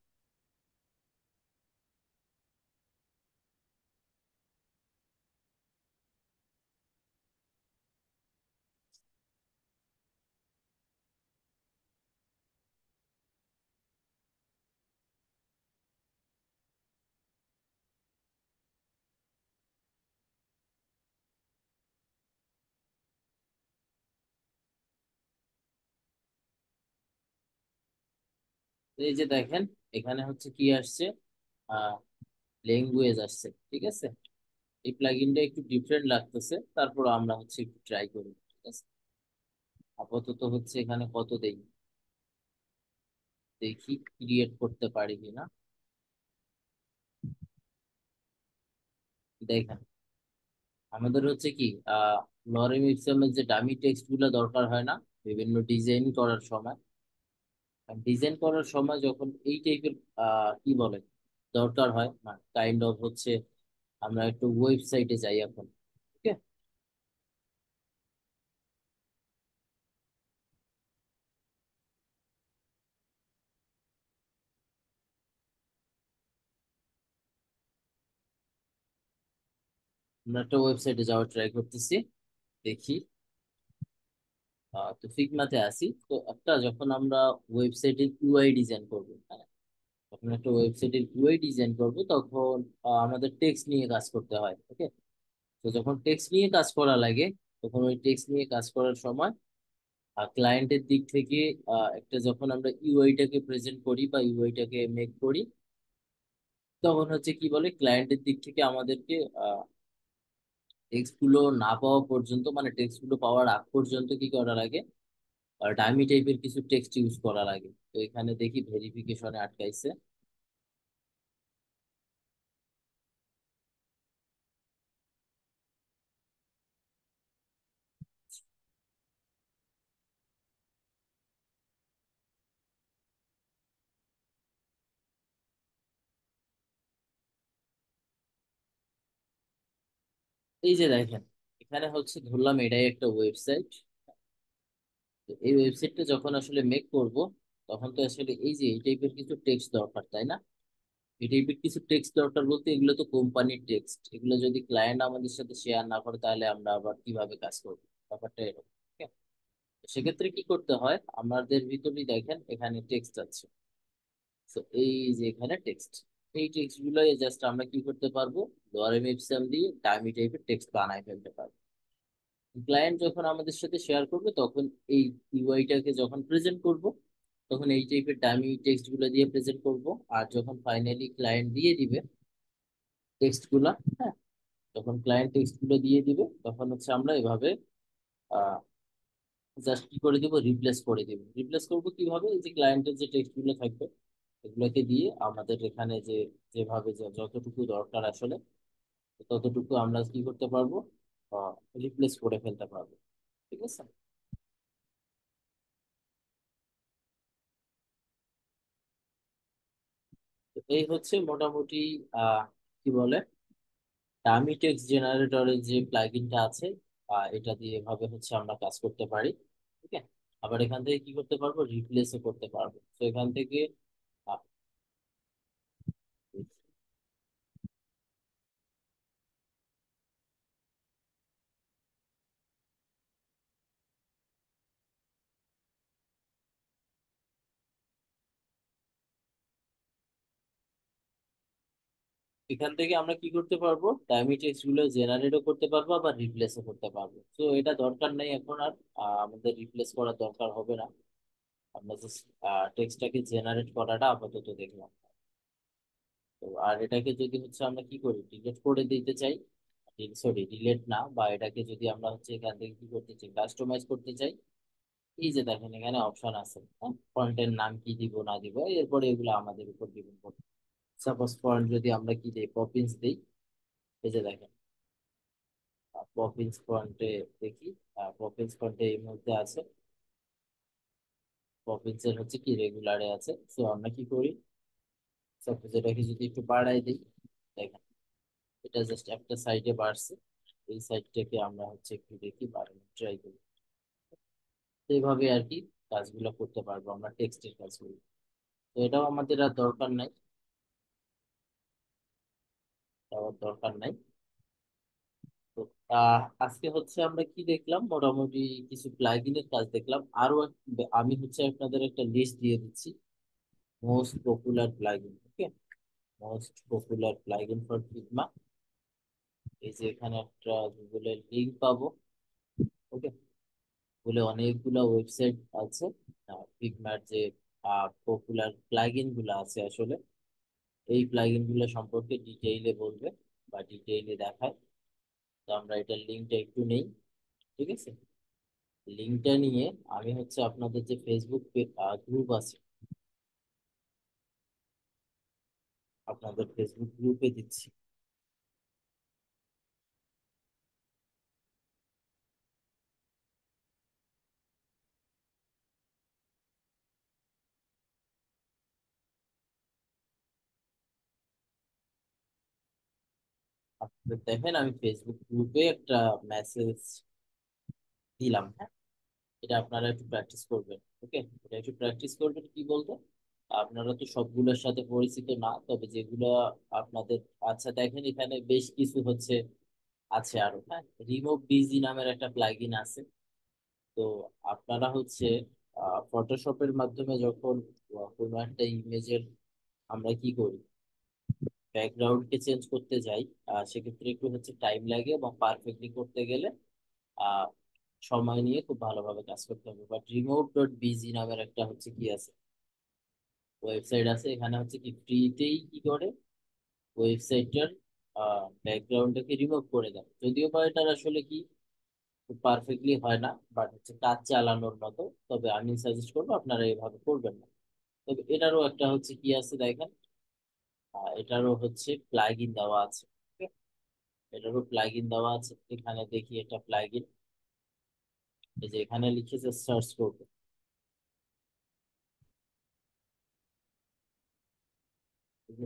তো এই যে দেখেন এখানে হচ্ছে কি আসছে, আহ ল্যাঙ্গুয়েজ আসছে। ঠিক আছে, এই প্লাগইনটা একটু ডিফারেন্ট লাগতেছে, তারপর আমরা হচ্ছে একটু ট্রাই করি। ঠিক আছে, আপাতত হচ্ছে এখানে কত দেই, দেখি ক্রিয়েট করতে পারি কিনা। দেখেন আমাদের হচ্ছে কি, লরেম ইপসমের যে ডামি টেক্সট গুলো দরকার হয় না বিভিন্ন ডিজাইন করার সময়, ডিজাইন করার সময় যখন এই টাইপের কি বলে দরকার হয় না, কাইন্ড অফ হচ্ছে আমরা একটু ওয়েবসাইটে যাই এখন। ঠিক আছে, আমরা একটা ওয়েবসাইটে যাওয়ার ট্রাই করতেছি, দেখি। তো ফিগমাতে আসি, তো একটা যখন আমরা ওয়েবসাইটের ইউআই ডিজাইন করবো, হ্যাঁ, যখন একটা ওয়েবসাইটের ইউআই ডিজাইন করবো তখন আমাদের টেক্সট নিয়ে কাজ করতে হয়। ওকে, তো যখন টেক্সট নিয়ে কাজ করা লাগে, তখন ওই টেক্সট নিয়ে কাজ করার সময় ক্লায়েন্টের দিক থেকে একটা যখন আমরা ইউআইটাকে প্রেজেন্ট করি বা ইউআইটাকে মেক করি, তখন হচ্ছে কি বলে ক্লায়েন্টের দিক থেকে আমাদেরকে টেক্সট গুলো না পাওয়া পর্যন্ত, মানে টেক্সট গুলো পাওয়ার আগ পর্যন্ত কি করা লাগে, ডামি টাইপের কিছু টেক্সট ইউজ করা লাগে। তো এখানে দেখি ভেরিফিকেশনে আটকাইছে। এই যে দেখেন এখানে হচ্ছে ধরলাম এটাই একটা ওয়েবসাইট। তো এই ওয়েবসাইটটা যখন আসলে মেক করব, তখন তো আসলে এই যে এই টাইপের কিছু টেক্সট দরকার, তাই না? এই টাইপের কিছু টেক্সট দরকার বলতে এগুলো তো কোম্পানির টেক্সট, এগুলো যদি ক্লায়েন্ট আমাদের সাথে শেয়ার না করে তাহলে আমরা আবার কিভাবে কাজ করবো, ব্যাপারটা এরকম। ঠিক আছে? তো সেক্ষেত্রে কি করতে হয়, আমাদের ভিতরেই দেখেন এখানে টেক্সট আছে। তো এই যে এখানে টেক্সট, এই টেক্সট গুলো জাস্ট আমরা কি করতে পারবো, লরেম ইপসম দিয়ে ডামি টাইপের টেক্সট বানায় ফেলতে পারবো। ক্লায়েন্ট যখন আমাদের সাথে শেয়ার করবে তখন এই ইউআইটাকে যখন প্রেজেন্ট করব, তখন এই টাইপের ডামি টেক্সট গুলো দিয়ে প্রেজেন্ট করব। আর যখন ফাইনালি ক্লায়েন্ট দিয়ে দিবে টেক্সট গুলা, হ্যাঁ, যখন ক্লায়েন্ট টেক্সট গুলো দিয়ে দিবে তখন হচ্ছে আমরা এভাবে জাস্ট কি করে দিব, রিপ্লেস করে দিব। রিপ্লেস করবো কিভাবে, এই যে ক্লায়েন্টের যে টেক্সট গুলো থাকবে এগুলোকে দিয়ে আমাদের এখানে যে যেভাবে যতটুকু দরকার আসলে ততটুকু আমরা কি করতে পারবো, রিপ্লেস করে ফেলতে পারবো। ঠিক আছে, তো এই হচ্ছে মোটামুটি কি বলে ডামি টেক্সট জেনারেটরের যে প্লাগইনটা আছে, এটা দিয়ে এভাবে হচ্ছে আমরা কাজ করতে পারি। ঠিক আছে, আবার এখান থেকে কি করতে পারবো, রিপ্লেসও করতে পারবো। তো এখান থেকে আহ, এখান থেকে আমরা কি করতে পারবো, ডামি টেক্সট গুলো জেনারেটও করতে পারবো আবার রিপ্লেসও করতে পারবো। তো এটা দরকার নেই এখন আর, আমাদের রিপ্লেস করার দরকার হবে না। আমরা জাস্ট টেক্সটটাকে জেনারেট করাটা আপাতত দেখলাম। তো আর এটাকে যদি হচ্ছে আমরা কি করি, ডিলিট করে দিতে চাই, সরি ডিলিট না, বা এটাকে যদি আমরা হচ্ছে এখান থেকে কি করতে চাই, কাস্টমাইজ করতে চাই, এই যে দেখেন এখানে অপশন আছে, হ্যাঁ, ফন্টের নাম কি দিব না দিব, এরপরে এগুলো আমাদের উপর ডিপেন্ড করবে। সাপোজ ফন্ট যদি আমরা কি দিই, পপিন্স দিই, এই যে দেখেন পপিন্স ফন্টে দেখি, পপিন্স ফন্টে এই মধ্যে আছে, পপিন্স এর হচ্ছে কি রেগুলারে আছে। তো আমরা কি করি, সাপোজ এটাকে যদি একটু বাড়াই দিই, দেখেন এটা জাস্ট একটা সাইডে বাড়ছে, এই সাইডটাকে আমরা হচ্ছে একটু দেখি বাড়ানোর ট্রাই করি। তো এইভাবে আর কি কাজগুলো করতে পারবো আমরা, টেক্সটের কাজগুলো। তো এটাও আমাদের আর দরকার নাই, এটাও আর দরকার নাই। তো আজকে হচ্ছে আমরা কি দেখলাম, মোটামুটি কিছু প্লাগইনের কাজ দেখলাম। আরো আমি হচ্ছে আপনাদের একটা লিস্ট দিয়ে দিচ্ছি, most popular plugin. Okay, most popular plugin for Figma. এই যে এখানে একটা গুগলের লিঙ্ক পাবো। ওকে, বলে অনেকগুলা ওয়েবসাইট আছে ফিগমার যে পপুলার প্লাগইন গুলো আছে আসলে, এই প্লাগইন গুলো সম্পর্কে ডিটেইলে বলবে বা ডিটেইলে দেখায়। তো আমরা এটার লিঙ্কটা একটু নেই, ঠিক আছে। লিঙ্কটা নিয়ে আমি হচ্ছে আপনাদের যে ফেসবুক গ্রুপ আছে, আপনাদের ফেসবুক গ্রুপে দিচ্ছি। আপনাদের দেখেন আমি ফেসবুক গ্রুপে একটা মেসেজ দিলাম, হ্যাঁ। এটা আপনারা একটু প্র্যাকটিস করবেন। ওকে, এটা একটু প্র্যাকটিস করবেন কি বলতে, আপনারা তো সবগুলোর সাথে পরিচিত না, তবে যেগুলো আপনাদের, আচ্ছা দেখেন এখানে বেশ কিছু হচ্ছে আছে আরো, হ্যাঁ। রিমুভ ডিজি নামের একটা প্লাগইন আছে। তো আপনারা হচ্ছে ফটোশপের মাধ্যমে যখন কোনো একটা ইমেজের আমরা কি করি, ব্যাকগ্রাউন্ডকে চেঞ্জ করতে যাই, সেক্ষেত্রে একটু হচ্ছে টাইম লাগে এবং পারফেক্টলি করতে গেলে আহ সময় নিয়ে খুব ভালোভাবে কাজ করতে হবে। বাট রিমোভ ডট বিজি নামের একটা হচ্ছে কি আছে, ওয়েবসাইট আছে। এখানে হচ্ছে কি ফ্রিতেই কি করে ওয়েবসাইটটার ব্যাকগ্রাউন্ডটাকে রিমুভ করে দেয়, যদিও বা এটার আসলে কি খুব পারফেক্টলি হয় না, বাট হচ্ছে কাজ চালানোর মতো। তবে আমি সাজেস্ট করবো আপনারা এইভাবে করবেন না। তবে এটারও একটা হচ্ছে কি আছে দেখেন, এটারও হচ্ছে প্লাগইন দেওয়া আছে। Okay? এটারও প্লাগইন দেওয়া আছে, এখানে দেখি এটা প্লাগইন, এই যে এখানে লিখেছে সার্চ করবে,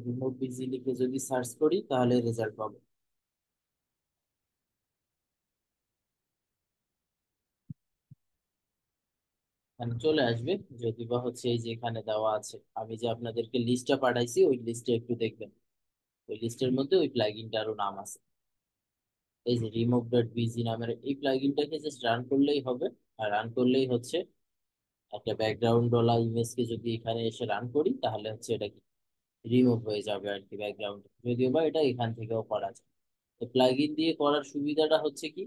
রিমুভ বিজি লিখে যদি সার্চ করি তাহলে রেজাল্ট পাবো। এখানে চলে আসবে, যদি বা হচ্ছে এই যে এখানে দেওয়া আছে, আমি যে আপনাদেরকে লিস্টটা পাঠাইছি ওই লিস্টে একটু দেখবেন, ওই লিস্টের মধ্যে ওই প্লাগইনটারও নাম আছে। এই যে রিমুভ ডট বিজি নামের এই প্লাগইনটাকে জাস্ট রান করলেই হবে। আর রান করলেই হচ্ছে একটা ব্যাকগ্রাউন্ড ওয়ালা ইমেজকে যদি এখানে এসে রান করি তাহলে হচ্ছে এটা কি রিমুভ হয়ে যাবে আর কি ব্যাকগ্রাউন্ড, যদিও বা এটা এখান থেকেও করা যায়। তো প্লাগইন দিয়ে করার সুবিধাটা হচ্ছে কি,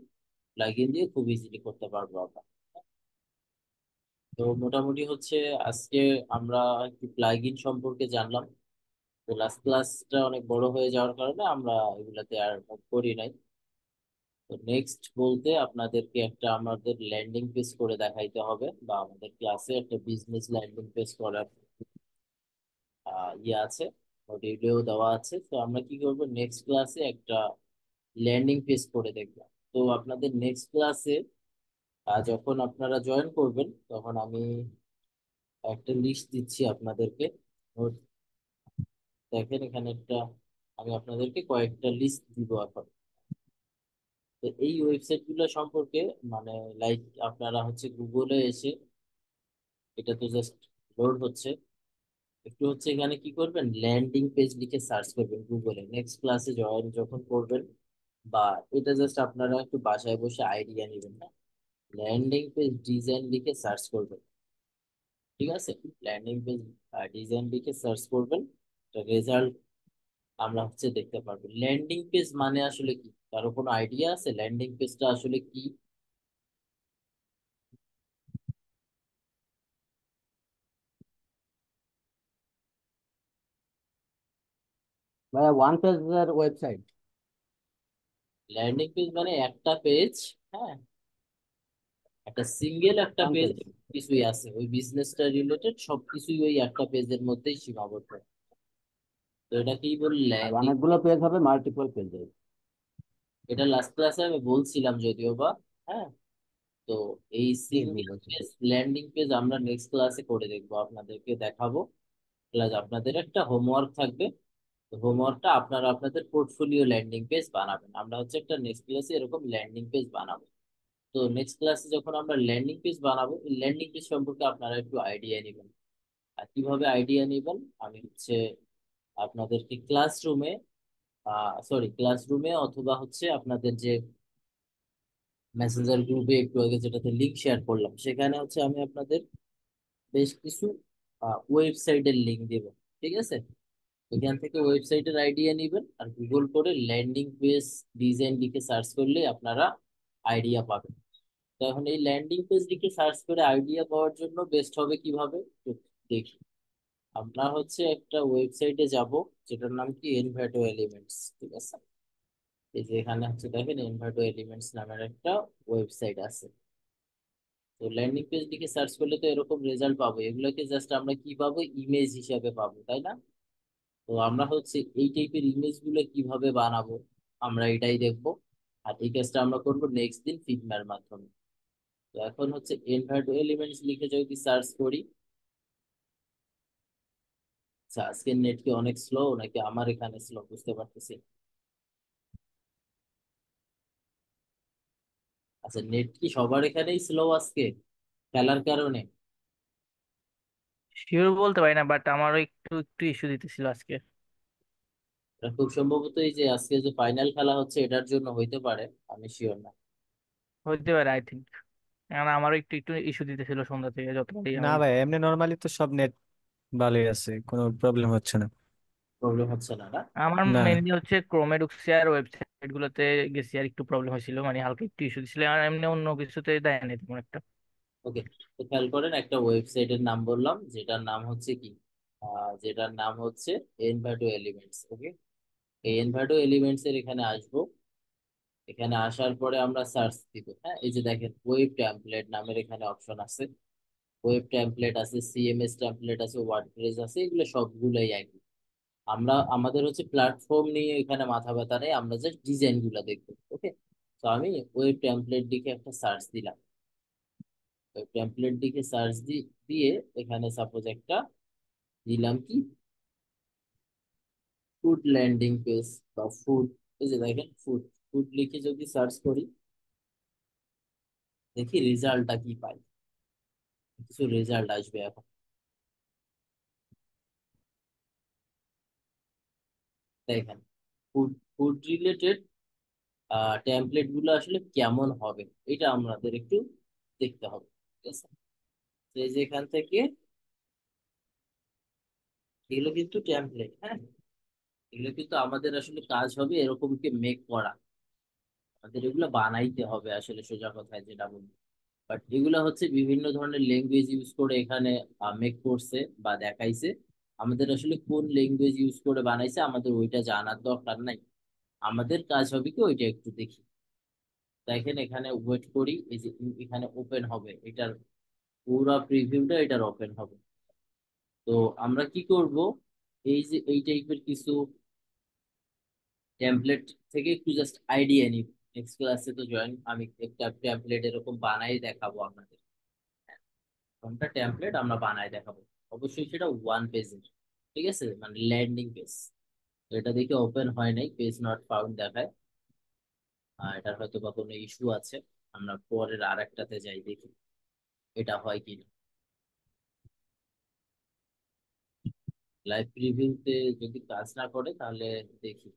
প্লাগইন দিয়ে খুব ইজিলি করতে পারবো আমরা। তো মোটামুটি হচ্ছে আজকে আমরা একটু প্লাগইন সম্পর্কে জানলাম। তো লাস্ট ক্লাসটা অনেক বড় হয়ে যাওয়ার কারণে আমরা এগুলাতে আর মুভ করি নাই। তো নেক্সট বলতে আপনাদেরকে একটা আমাদের ল্যান্ডিং পেজ করে দেখাইতে হবে, বা আমাদের ক্লাসে একটা বিজনেস ল্যান্ডিং পেজ করার ইয়ে আছে, ভিডিও দেওয়া আছে। তো আমরা কি করব, নেক্সট ক্লাসে একটা ল্যান্ডিং পেজ করে দেখবো। তো আপনাদের নেক্সট ক্লাসে যখন আপনারা জয়েন করবেন তখন আমি একটা লিস্ট দিচ্ছি আপনাদেরকে। নোট, দেখেন এখানে একটা, আমি আপনাদেরকে কয়েকটা লিস্ট দিব এখন। তো এই ওয়েবসাইট গুলো সম্পর্কে মানে লাইক আপনারা হচ্ছে গুগলে এসে, এটা তো জাস্ট লোড হচ্ছে, একটু হচ্ছে এখানে কি করবেন, ল্যান্ডিং পেজ লিখে সার্চ করবেন গুগলে নেক্সট ক্লাসে জয়েন যখন করবেন। বা এটা জাস্ট আপনারা একটু বাসায় বসে আইডিয়া নেবেন না, ল্যান্ডিং পেজ ডিজাইন লিখে সার্চ করবেন, ঠিক আছে। ল্যান্ডিং পেজ ডিজাইন লিখে সার্চ করবেন, রেজাল্ট আমরা হচ্ছে দেখতে পারবো। ল্যান্ডিং পেজ মানে আসলে কি, কারো কোনো আইডিয়া আছে ল্যান্ডিং পেজটা আসলে কি? ভাইয়া ওয়ান পেজের ওয়েবসাইট। ল্যান্ডিং পেজ মানে একটা পেজ, হ্যাঁ, একটা সিঙ্গেল একটা ওয়ান পেজ, পেজ। কিছুই আছে ওই বিজনেসটা রিলেটেড সবকিছুই ওই একটা পেজের মধ্যেই সীমাবদ্ধ। তো এটা কি বললে? আর অনেকগুলো পেজ হবে, মাল্টিপল পেজ। এটা লাস্ট ক্লাসে আমি বলছিলাম যদিও বা। হ্যাঁ। তো এই জি জি, সিঙ্গেল বলছি। পেজ ল্যান্ডিং পেজ আমরা নেক্সট ক্লাসে করে দেখবো, আপনাদেরকে দেখাবো। প্লাস আপনাদের একটা হোমওয়ার্ক থাকবে। হোমওয়ার্কটা আপনারা আপনাদের পোর্টফোলিও ল্যান্ডিং পেজ বানাবেন। আমরা হচ্ছে একটা নেক্সট ক্লাসে এরকম ল্যান্ডিং পেজ বানাবো। তো নেক্সট ক্লাসে যখন আমরা ল্যান্ডিং পেজ বানাবো, এই ল্যান্ডিং পেজ সম্পর্কে আপনারা একটু আইডিয়া নেবেন। আর কিভাবে আইডিয়া নেবেন, আমি হচ্ছে আপনাদেরকে ক্লাসরুমে, ক্লাসরুমে অথবা হচ্ছে আপনাদের যে মেসেঞ্জার গ্রুপে একটু আগে যেটাতে লিঙ্ক শেয়ার করলাম, সেখানে হচ্ছে আমি আপনাদের বেশ কিছু ওয়েবসাইটের লিঙ্ক দেব। ঠিক আছে? এখান থেকে ওয়েবসাইটের আইডিয়া নেবেন, আর গুগল করে ল্যান্ডিং পেজ ডিজাইন লিখে সার্চ করলে আপনারা আইডিয়া পাবেন। তো এখন এই ল্যান্ডিং পেজ লিখে সার্চ করে আইডিয়া পাওয়ার জন্য বেস্ট হবে কিভাবে একটু দেখি। আমরা হচ্ছে একটা ওয়েবসাইটে যাব, যেটার নাম কি এনভাটো এলিমেন্টস। ঠিক আছে? এই যে এখানে হচ্ছে দেখেন এনভাটো এলিমেন্টস নামের একটা ওয়েবসাইট আছে। তো ল্যান্ডিং পেজ লিখে সার্চ করলে তো এরকম রেজাল্ট পাবো, এগুলোকে জাস্ট আমরা কি পাবো, ইমেজ হিসাবে পাবো, তাই না? তো আমরা হচ্ছে এই টাইপের ইমেজ গুলো কিভাবে বানাবো, আমরা এটাই দেখবো। আর এই কাজটা আমরা করবো নেক্সট দিন ফিগমার মাধ্যমে। তো এখন হচ্ছে এনভার্টো এলিমেন্টস লিখে যদি সার্চ করি। আচ্ছা, আজকের নেট কি অনেক স্লো নাকি আমার এখানে স্লো বুঝতে পারতেছি না। আচ্ছা, নেট কি সবার এখানেই স্লো আজকে খেলার কারণে? শিওর বলতে পারি না, বাট আমারও একটু একটু ইস্যু দিতেছিল আজকে। এটা খুব সম্ভবত এই যে আজকে যে ফাইনাল খেলা হচ্ছে এটার জন্য হইতে পারে, আমি শিওর না। হইতে পারে আই থিঙ্ক। কারণ আমারও একটু একটু ইস্যু দিতেছিল সন্ধ্যা থেকে যতবারই না আমি। ভাই, এমনি নর্মালি তো সব নেট ভালোই আছে, কোনো প্রবলেম হচ্ছে না। প্রবলেম হচ্ছে না, না? আমার না। মেনলি হচ্ছে ক্রোমে ঢুকছি আর ওয়েবসাইট গুলোতে গেছি আর একটু প্রবলেম হয়েছিল, মানে হালকা একটু ইস্যু দিছিল, আর এমনি অন্য কিছুতে দেয় নাই তেমন একটা। ওকে। তো খেয়াল করেন, একটা ওয়েবসাইটের নাম বললাম, যেটার নাম হচ্ছে এনভাটো এলিমেন্টস। ওকে। এই এনভাটো এলিমেন্টস এর এখানে আসবো। এখানে আসার পরে আমরা সার্চ দিব। হ্যাঁ, এই যে দেখেন ওয়েব টেমপ্লেট নামের এখানে অপশন আছে। ওয়েব টেমপ্লেট আছে, সিএমএস টেমপ্লেট আছে, ওয়ার্ডপ্রেস আছে, এগুলো সবগুলোই একই। আমরা আমাদের হচ্ছে প্ল্যাটফর্ম নিয়ে এখানে মাথা ব্যথা নেই, আমরা জাস্ট ডিজাইন গুলা দেখবো। ওকে। তো আমি ওয়েব টেমপ্লেট লিখে একটা সার্চ দিলাম। ওয়েব টেমপ্লেট লিখে সার্চ দিয়ে এখানে সাপোজ একটা দিলাম কি, ফুড ল্যান্ডিং পেজ বা ফুড। এই যে দেখেন ফুড, ফুড লিখে যদি সার্চ করি, দেখি রেজাল্টটা কি পাই। কিছু রেজাল্ট আসবে এখন। দেখেন ফুড, ফুড রিলেটেড টেমপ্লেট গুলো আসলে কেমন হবে, এটা আমাদের একটু দেখতে হবে। ঠিক আছে? তো এই যে এখান থেকে এগুলো কিন্তু টেমপ্লেট। হ্যাঁ, এগুলো কিন্তু আমাদের আসলে কাজ হবে এরকম কি মেক করা। আমাদের এগুলো বানাইতে হবে আসলে, সোজা কথায় যেটা বলি। বাট এগুলা হচ্ছে বিভিন্ন ধরনের ল্যাঙ্গুয়েজ ইউজ করে এখানে মেক করছে বা দেখাইছে। আমাদের আসলে কোন ল্যাঙ্গুয়েজ ইউজ করে বানাইছে আমাদের ওইটা জানার দরকার নাই। আমাদের কাজ হবে কি ওইটা একটু দেখি। দেখেন এখানে ওয়েট করি, এই যে এখানে ওপেন হবে এটার পুরো প্রিভিউটা, এটার ওপেন হবে। তো আমরা কি করব, এই যে এই টাইপের কিছু টেমপ্লেট থেকে একটু জাস্ট আইডিয়া নিব। নেক্সট ক্লাসে তো জয়েন, আমি একটা টেমপ্লেট এরকম বানাই দেখাবো আপনাদের। কোনটা টেমপ্লেট আমরা বানায় দেখাবো, অবশ্যই সেটা ওয়ান পেজের। ঠিক আছে, মানে ল্যান্ডিং পেজ। এটা দেখে ওপেন হয় নাই, পেজ নট ফাউন্ড দেখায়। এটার হয়তো বা কোনো ইস্যু আছে। আমরা পরের আরেকটাতে যাই দেখি এটা হয় কিনা। লাইভ প্রিভিউতে যদি কাজ না করে তাহলে দেখি।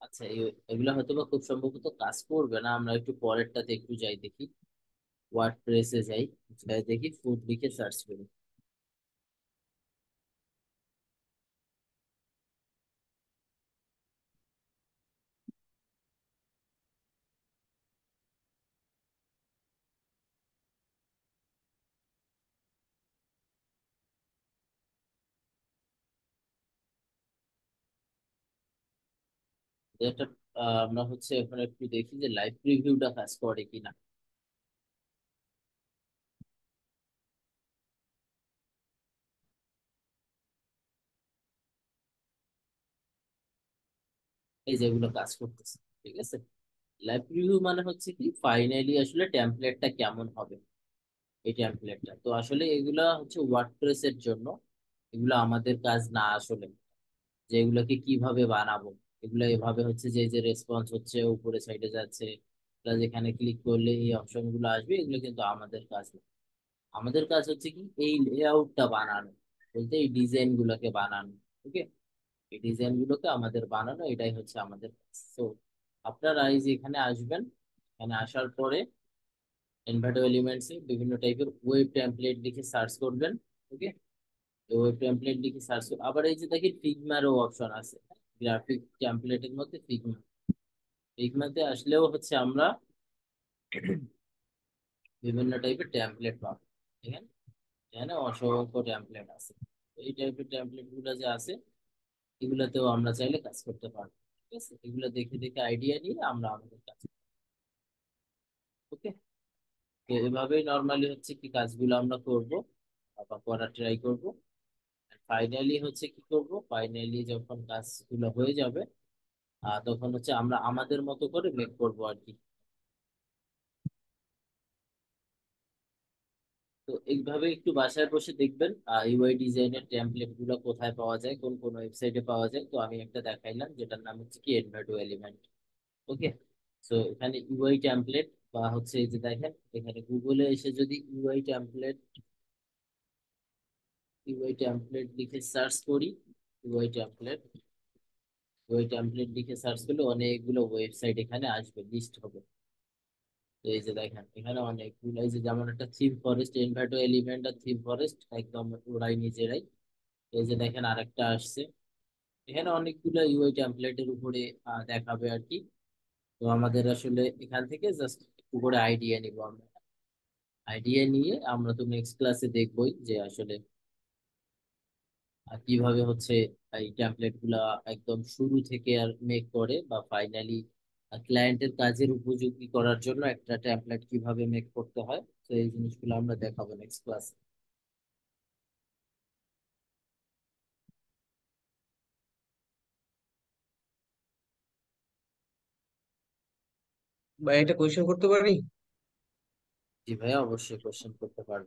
আচ্ছা, এগুলা হয়তো বা খুব সম্ভবত কাজ করবে না, আমরা একটু পরেরটাতে একটু যাই দেখি। ওয়ার্ড প্রেসে যাই, যাই দেখি ফুড লিখে সার্চ করি। এটা আমরা হচ্ছে এখন একটু দেখি যে লাইভ প্রিভিউটা কাজ করে কিনা। এই যেগুলো কাজ করতেছে, ঠিক আছে। ল্যাব রিভিউ মানে হচ্ছে কি ফাইনালি আসলে টেমপ্লেটটা কেমন হবে, এই টেমপ্লেটটা তো আসলে এগুলা হচ্ছে ওয়ার্ডপ্রেস এর জন্য, এগুলো আমাদের কাজ না আসলে, যে এগুলোকে কিভাবে বানাবো। এগুলো এভাবে হচ্ছে যে যে রেসপন্স হচ্ছে উপরে সাইডে যাচ্ছে, প্লাস যেখানে ক্লিক করলে এই অপশন গুলো আসবে, এগুলো কিন্তু আমাদের কাজ না। আমাদের কাজ হচ্ছে কি এই লেআউটটা বানানো, বলতে এই ডিজাইন গুলোকে বানানো। ওকে, এই ডিজাইন গুলোকে আমাদের বানানো, এটাই হচ্ছে আমাদের কাজ। তো আপনারা এই যে এখানে আসবেন, এখানে আসার পরে এনভাটো এলিমেন্টস এ বিভিন্ন টাইপের ওয়েব টেমপ্লেট লিখে সার্চ করবেন। ওকে, ওয়েব টেমপ্লেট লিখে সার্চ আবার এই যে দেখি ফিগমারও অপশন আছে, গ্রাফিক টেমপ্লেটের মধ্যে ফিগমা। ফিগমাতে আসলেও হচ্ছে আমরা বিভিন্ন টাইপের টেমপ্লেট পাবো। ঠিক আছে, এখানে অসংখ্য টেমপ্লেট আছে। তো এই টাইপের টেমপ্লেট গুলো যে আছে, এগুলোতেও আমরা চাইলে কাজ করতে পারবো। ঠিক আছে, এগুলো দেখে দেখে আইডিয়া নিয়ে আমরা আমাদের কাজ। ওকে, তো এভাবেই নর্মালি হচ্ছে কি কাজগুলো আমরা করব বা করার ট্রাই করব। ফাইনালি হচ্ছে কি করব, ফাইনালি যখন কাজগুলো হয়ে যাবে তখন হচ্ছে আমরা আমাদের মতো করে মেক করব আর কি। তো এইভাবে একটু বাসায় বসে দেখবেন ইউআই ডিজাইনের টেমপ্লেট গুলো কোথায় পাওয়া যায়, কোন কোন ওয়েবসাইটে পাওয়া যায়। তো আমি একটা দেখাইলাম যেটার নাম হচ্ছে কি এনভাটো এলিমেন্ট। ওকে, তো এখানে ইউআই টেমপ্লেট বা হচ্ছে এই যে দেখেন এখানে গুগলে এসে যদি ইউআই টেমপ্লেট লিখে সার্চ করি, ইউআই টেমপ্লেট ইউআই টেমপ্লেট লিখে সার্চ করলে অনেকগুলো ওয়েবসাইট এখানে আসবে, লিস্ট হবে। তো এই যে দেখেন এখানে অনেকগুলো, এই যে যেমন একটা থিম ফরেস্ট, এনভাটো এলিমেন্ট আর থিম ফরেস্ট একদম ওরাই নিজেরাই। এই যে দেখেন আরেকটা আসছে, এখানে অনেকগুলো ইউআই টেমপ্লেটের উপরে দেখাবে আর কি। তো আমাদের আসলে এখান থেকে জাস্ট একটু করে আইডিয়া নিব আমরা। আইডিয়া নিয়ে আমরা তো নেক্সট ক্লাসে দেখবোই যে আসলে কিভাবে হচ্ছে এই টেমপ্লেট গুলা একদম শুরু থেকে আর মেক করে বা ফাইনালি ক্লায়েন্টের কাজের উপযোগী করার জন্য একটা টেমপ্লেট কিভাবে মেক করতে হয়। তো এই জিনিসগুলো আমরা দেখাবো নেক্সট ক্লাসে। ভাই একটা কোয়েশ্চেন করতে পারি? জি ভাইয়া, অবশ্যই কোশ্চেন করতে পারবেন।